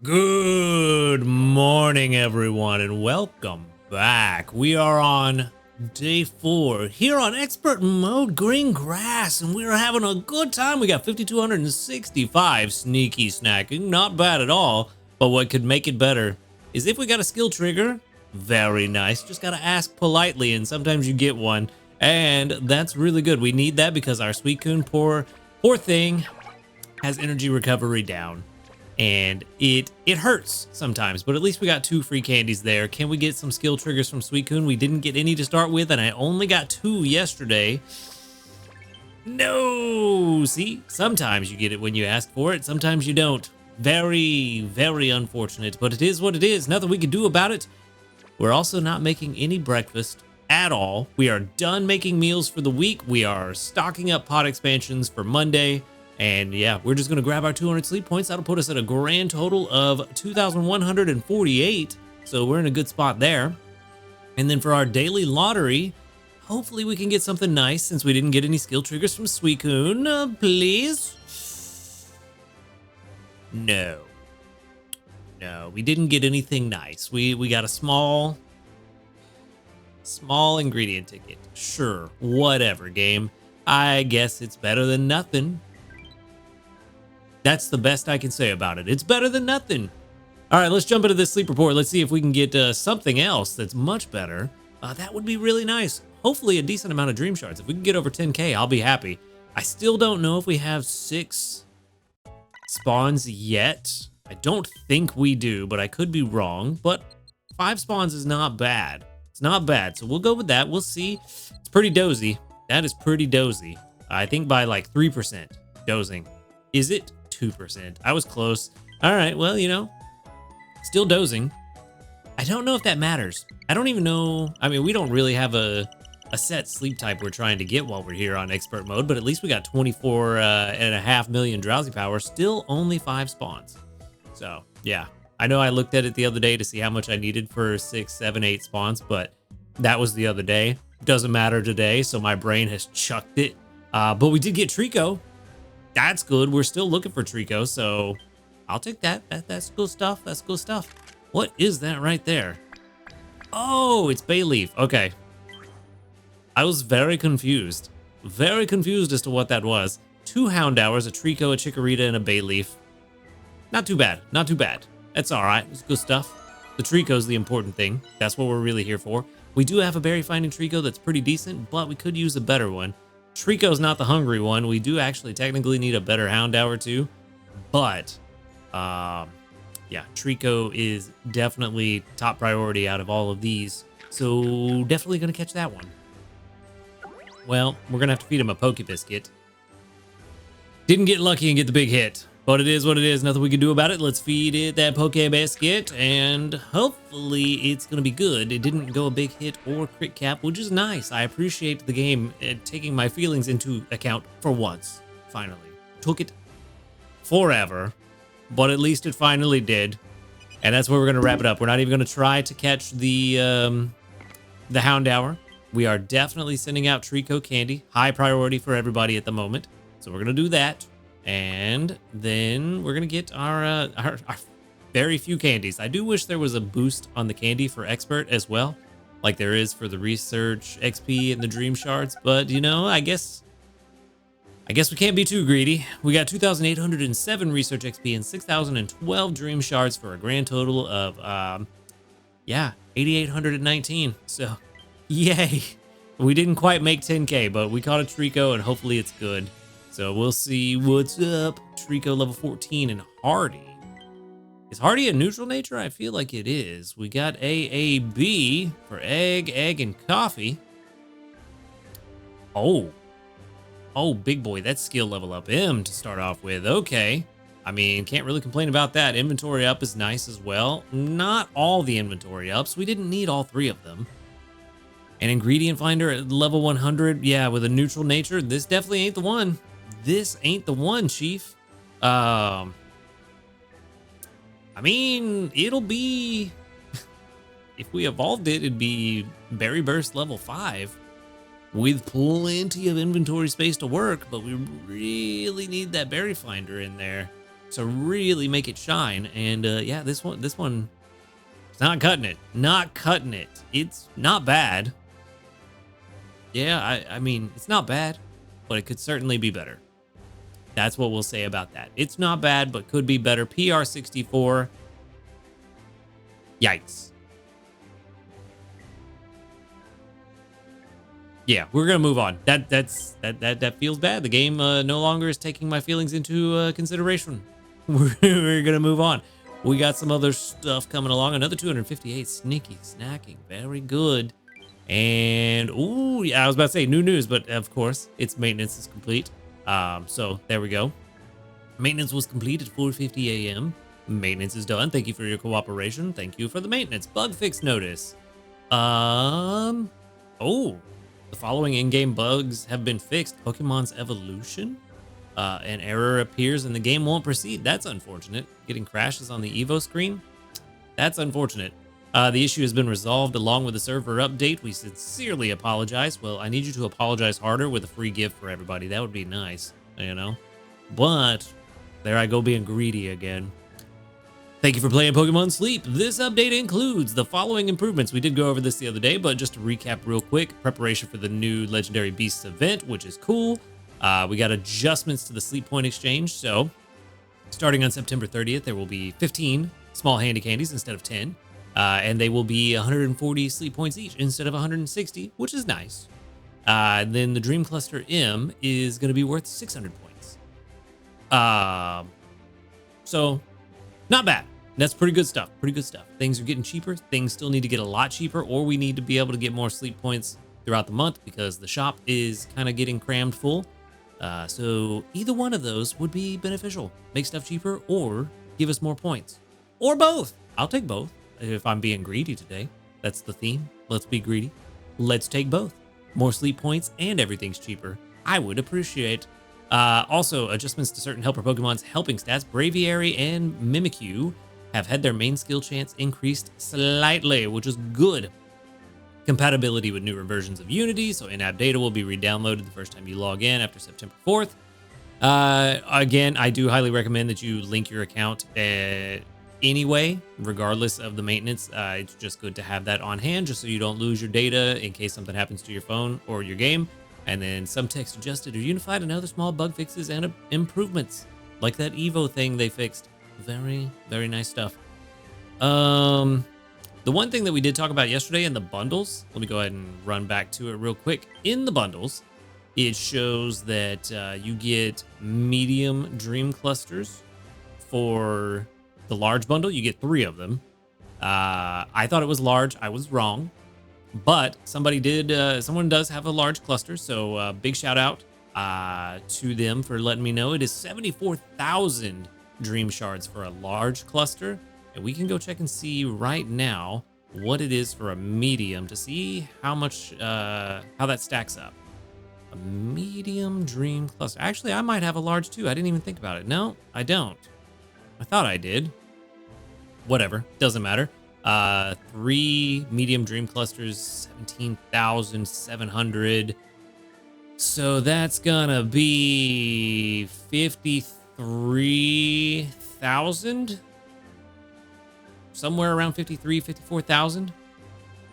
Good morning, everyone, and welcome back. We are on day 4 here on expert mode green grass, and we're having a good time. We got 5,265 sneaky snacking, not bad at all. But what could make it better is if we got a skill trigger. Very nice. Just gotta ask politely, and sometimes you get one, and that's really good. We need that because our Suicune, poor thing, has energy recovery down. And it hurts sometimes, but at least we got 2 free candies there. Can we get some skill triggers from Suicune? We didn't get any to start with, and I only got 2 yesterday. No! See, sometimes you get it when you ask for it, sometimes you don't. Very, very unfortunate, but it is what it is. Nothing we can do about it. We're also not making any breakfast at all. We are done making meals for the week. We are stocking up pot expansions for Monday. And yeah, we're just going to grab our 200 sleep points. That'll put us at a grand total of 2,148. So we're in a good spot there. And then for our daily lottery, hopefully we can get something nice since we didn't get any skill triggers from Suicune. Please? No, we didn't get anything nice. We got a small ingredient ticket. Sure, whatever, game. I guess it's better than nothing. That's the best I can say about it. It's better than nothing. All right, let's jump into this sleep report. Let's see if we can get something else that's much better. That would be really nice. Hopefully a decent amount of dream shards. If we can get over 10K, I'll be happy. I still don't know if we have 6 spawns yet. I don't think we do, but I could be wrong. But 5 spawns is not bad. It's not bad, so we'll go with that. We'll see. It's pretty dozy. That is pretty dozy. I think by like 3% dozing. Is it? 2%. I was close. All right, well, you know, still dozing. I don't know if that matters. I don't even know. I mean, we don't really have a set sleep type we're trying to get while we're here on expert mode, but at least we got 24.5 million drowsy power. Still only 5 spawns. So yeah, I know I looked at it the other day to see how much I needed for 6, 7, 8 spawns, but that was the other day. Doesn't matter today, so my brain has chucked it. But we did get Trico. That's good. We're still looking for Trico, so I'll take that. That's cool stuff. That's cool stuff. What is that right there? Oh, it's bay leaf. Okay. I was very confused. Very confused as to what that was. 2 hound hours, a Trico, a Chikorita, and a bay leaf. Not too bad. Not too bad. That's all right. It's good stuff. The Trico's the important thing. That's what we're really here for. We do have a berry finding Trico that's pretty decent, but we could use a better one. Trico's not the hungry one. We do actually technically need a better hound hour too, but yeah, Trico is definitely top priority out of all of these, so definitely gonna catch that one. Well, we're gonna have to feed him a Poke Biscuit. Didn't get lucky and get the big hit, but it is what it is. Nothing we can do about it. Let's feed it that Poke Biscuit, and hopefully it's going to be good. It didn't go a big hit or crit cap, which is nice. I appreciate the game taking my feelings into account for once. Finally. Took it forever, but at least it finally did. And that's where we're going to wrap it up. We're not even going to try to catch the Hound Hour. We are definitely sending out Trico candy. High priority for everybody at the moment. So we're going to do that. And then we're going to get our very few candies. I do wish there was a boost on the candy for expert as well, like there is for the research XP and the dream shards. But, you know, I guess we can't be too greedy. We got 2,807 research XP and 6,012 dream shards for a grand total of, yeah, 8,819. So, yay. We didn't quite make 10K, but we caught a Trico and hopefully it's good. So we'll see what's up. Trico level 14 and Hardy. Is Hardy a neutral nature? I feel like it is. We got AAB for egg, and coffee. Oh, big boy. That's skill level up M to start off with. Okay. I mean, can't really complain about that. Inventory up is nice as well. Not all the inventory ups. We didn't need all 3 of them. An ingredient finder at level 100. Yeah, with a neutral nature. This definitely ain't the one. This ain't the one, Chief. I mean, it'll be... if we evolved it, it'd be Berry Burst level 5. With plenty of inventory space to work, but we really need that berry finder in there. to really make it shine. And yeah, this one, it's not cutting it. Not cutting it. It's not bad. Yeah, I mean, it's not bad, but it could certainly be better. That's what we'll say about that. It's not bad, but could be better. PR64. Yikes. Yeah, we're gonna move on. That feels bad. The game no longer is taking my feelings into consideration. We're gonna move on. We got some other stuff coming along. Another 258 sneaky snacking. Very good. And ooh, yeah, I was about to say new news, but of course, its maintenance is complete. So there we go. Maintenance was complete at 4:50 a.m. Maintenance is done. Thank you for your cooperation. Thank you for the maintenance. Bug fix notice. Oh, the following in-game bugs have been fixed. Pokemon's evolution. An error appears and the game won't proceed. That's unfortunate. Getting crashes on the Evo screen. That's unfortunate. The issue has been resolved along with the server update. We sincerely apologize. Well, I need you to apologize harder with a free gift for everybody. That would be nice, you know? But there I go being greedy again. Thank you for playing Pokemon Sleep. This update includes the following improvements. We did go over this the other day, but just to recap real quick, preparation for the new Legendary Beasts event, which is cool. We got adjustments to the Sleep Point Exchange. So starting on September 30th, there will be 15 small handy candies instead of 10. And they will be 140 sleep points each instead of 160, which is nice. Then the Dream Cluster M is going to be worth 600 points. So not bad. That's pretty good stuff. Pretty good stuff. Things are getting cheaper. Things still need to get a lot cheaper, or we need to be able to get more sleep points throughout the month because the shop is kind of getting crammed full. So either one of those would be beneficial. Make stuff cheaper or give us more points. Or both. I'll take both if I'm being greedy today. That's the theme. Let's be greedy. Let's take both. More sleep points and everything's cheaper. I would appreciate. Also, adjustments to certain helper Pokemon's helping stats. Braviary and Mimikyu have had their main skill chance increased slightly, which is good. Compatibility with newer versions of Unity, so in-app data will be re-downloaded the first time you log in after September 4th. Again, I do highly recommend that you link your account anyway, regardless of the maintenance. It's just good to have that on hand just so you don't lose your data in case something happens to your phone or your game. And then some text adjusted or unified and other small bug fixes and improvements, like that Evo thing they fixed. Very, very nice stuff. The one thing that we did talk about yesterday in the bundles, let me go ahead and run back to it real quick. In the bundles, it shows that you get medium dream clusters. For the large bundle, you get 3 of them. I thought it was large. I was wrong. But someone does have a large cluster. So big shout out to them for letting me know. It is 74,000 dream shards for a large cluster. And we can go check and see right now what it is for a medium to see how much, how that stacks up. A medium dream cluster. Actually, I might have a large too. I didn't even think about it. No, I don't. I thought I did. Whatever. Doesn't matter. 3 medium dream clusters, 17,700. So that's gonna be 53,000. Somewhere around 54,000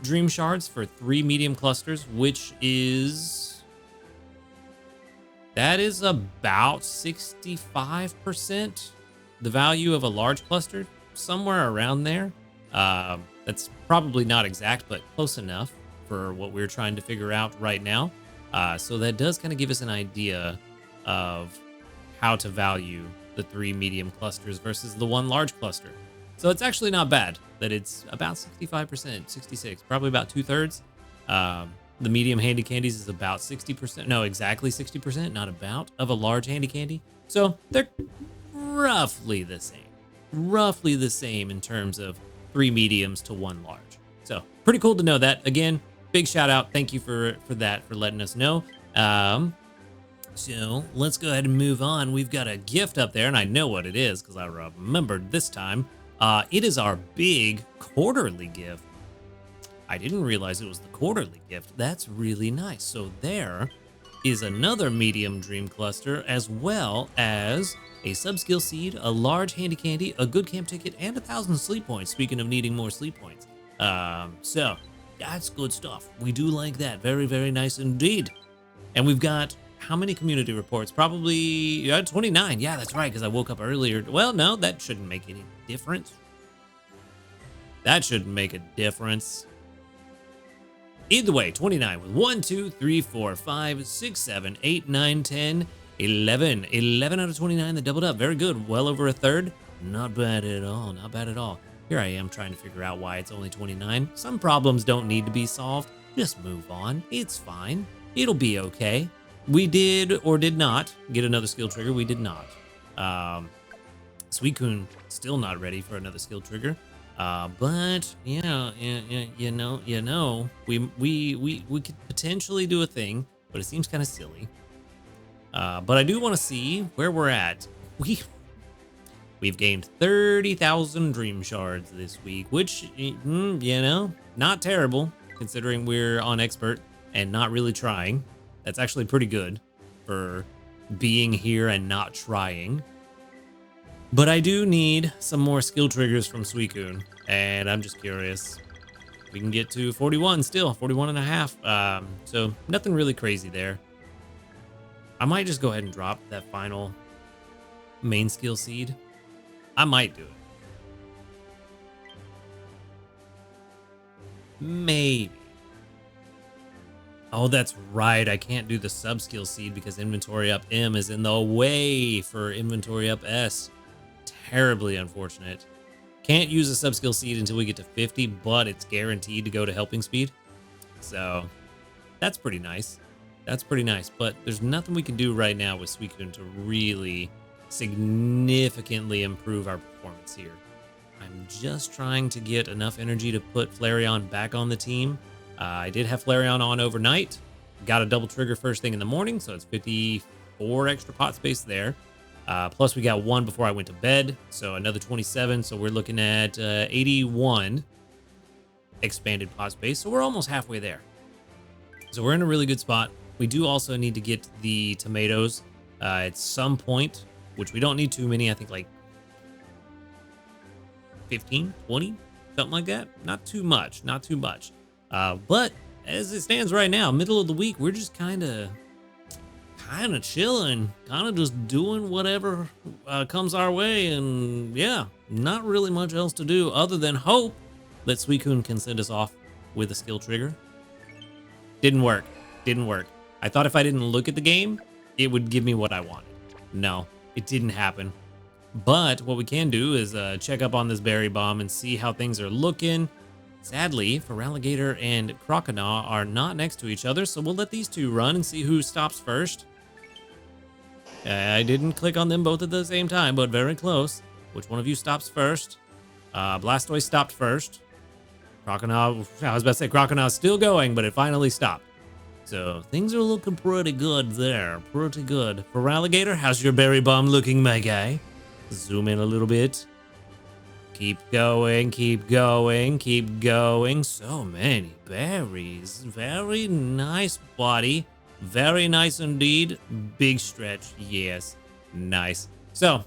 dream shards for 3 medium clusters, which is, that is about 65% the value of a large cluster, somewhere around there. That's probably not exact, but close enough for what we're trying to figure out right now. So that does kind of give us an idea of how to value the 3 medium clusters versus the 1 large cluster. So it's actually not bad that it's about 65%, 66, probably about 2/3. The medium handy candies is about 60%. No, exactly 60%, not about, of a large handy candy. So they're roughly the same in terms of 3 mediums to 1 large. So pretty cool to know that. Again, big shout out. Thank you for that, for letting us know. So let's go ahead and move on. We've got a gift up there and I know what it is because I remembered this time. It is our big quarterly gift. I didn't realize it was the quarterly gift. That's really nice. So there is another medium dream cluster, as well as a sub-skill seed, a large handy candy, a good camp ticket, and 1,000 sleep points. Speaking of needing more sleep points. So that's good stuff. We do like that. Very, very nice indeed. And we've got how many community reports? Probably 29. Yeah, that's right, because I woke up earlier. Well, no, that shouldn't make any difference. That shouldn't make a difference. Either way, 29 with 1, 2, 3, 4, 5, 6, 7, 8, 9, 10, 11. 11 out of 29 that doubled up. Very good. Well over a third. Not bad at all. Not bad at all. Here I am trying to figure out why it's only 29. Some problems don't need to be solved. Just move on. It's fine. It'll be okay. We did or did not get another skill trigger. We did not. Suicune still not ready for another skill trigger. But yeah, you know, we could potentially do a thing, but it seems kind of silly. But I do want to see where we're at. We've gained 30,000 dream shards this week, which, you know, not terrible considering we're on expert and not really trying. That's actually pretty good for being here and not trying. But I do need some more skill triggers from Suicune, and I'm just curious. We can get to 41 still, 41 and a half. So nothing really crazy there. I might just go ahead and drop that final main skill seed. I might do it. Maybe. Oh, that's right. I can't do the sub-skill seed because inventory up M is in the way for inventory up S. Terribly unfortunate. Can't use a sub-skill seed until we get to 50, but it's guaranteed to go to helping speed. So that's pretty nice. That's pretty nice, but there's nothing we can do right now with Suicune to really significantly improve our performance here. I'm just trying to get enough energy to put Flareon back on the team. I did have Flareon on overnight. Got a double trigger first thing in the morning, so it's 54 extra pot space there. Plus we got 1 before I went to bed, so another 27. So we're looking at 81 expanded pot space. So we're almost halfway there. So we're in a really good spot. We do also need to get the tomatoes at some point, which we don't need too many. I think like 15, 20, something like that. Not too much, not too much. But as it stands right now, middle of the week, we're just kind of chilling, kind of just doing whatever comes our way. And yeah, not really much else to do other than hope that Suicune can send us off with a skill trigger. Didn't work. Didn't work. I thought if I didn't look at the game, it would give me what I wanted. No, it didn't happen. But what we can do is check up on this berry bomb and see how things are looking. Sadly, Feraligatr and Croconaw are not next to each other, so we'll let these two run and see who stops first. I didn't click on them both at the same time, but very close. Which one of you stops first? Blastoise stopped first. Croconaw, I was about to say Croconaw's still going, but it finally stopped. So things are looking pretty good there, pretty good. Feraligatr, how's your berry bomb looking, my guy? Zoom in a little bit. Keep going, keep going, keep going. So many berries. Very nice body. Very nice indeed. Big stretch. Yes. Nice. So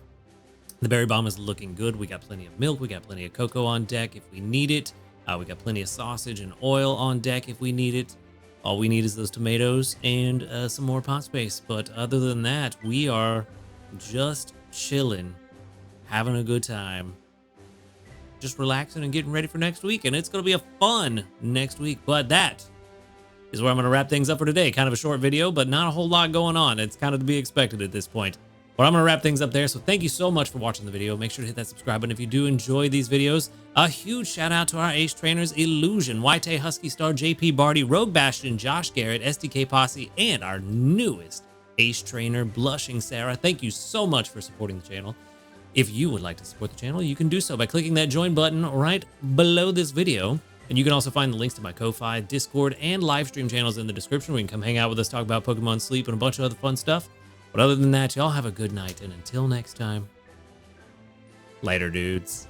the berry bomb is looking good. We got plenty of milk. We got plenty of cocoa on deck if we need it. We got plenty of sausage and oil on deck if we need it. All we need is those tomatoes and some more pot space. But other than that, we are just chilling, having a good time, just relaxing and getting ready for next week. And it's going to be a fun next week. But that is where I'm going to wrap things up for today. Kind of a short video, but not a whole lot going on. It's kind of to be expected at this point. But I'm going to wrap things up there. So thank you so much for watching the video. Make sure to hit that subscribe button if you do enjoy these videos. A huge shout out to our ace trainers, Illusion, YT Husky Star, JP Barty, Rogue Bastion, Josh Garrett, SDK Posse, and our newest ace trainer, Blushing Sarah. Thank you so much for supporting the channel. If you would like to support the channel, you can do so by clicking that join button right below this video. And you can also find the links to my Ko-Fi, Discord, and live stream channels in the description where you can come hang out with us, talk about Pokemon Sleep, and a bunch of other fun stuff. But other than that, y'all have a good night, and until next time, later, dudes.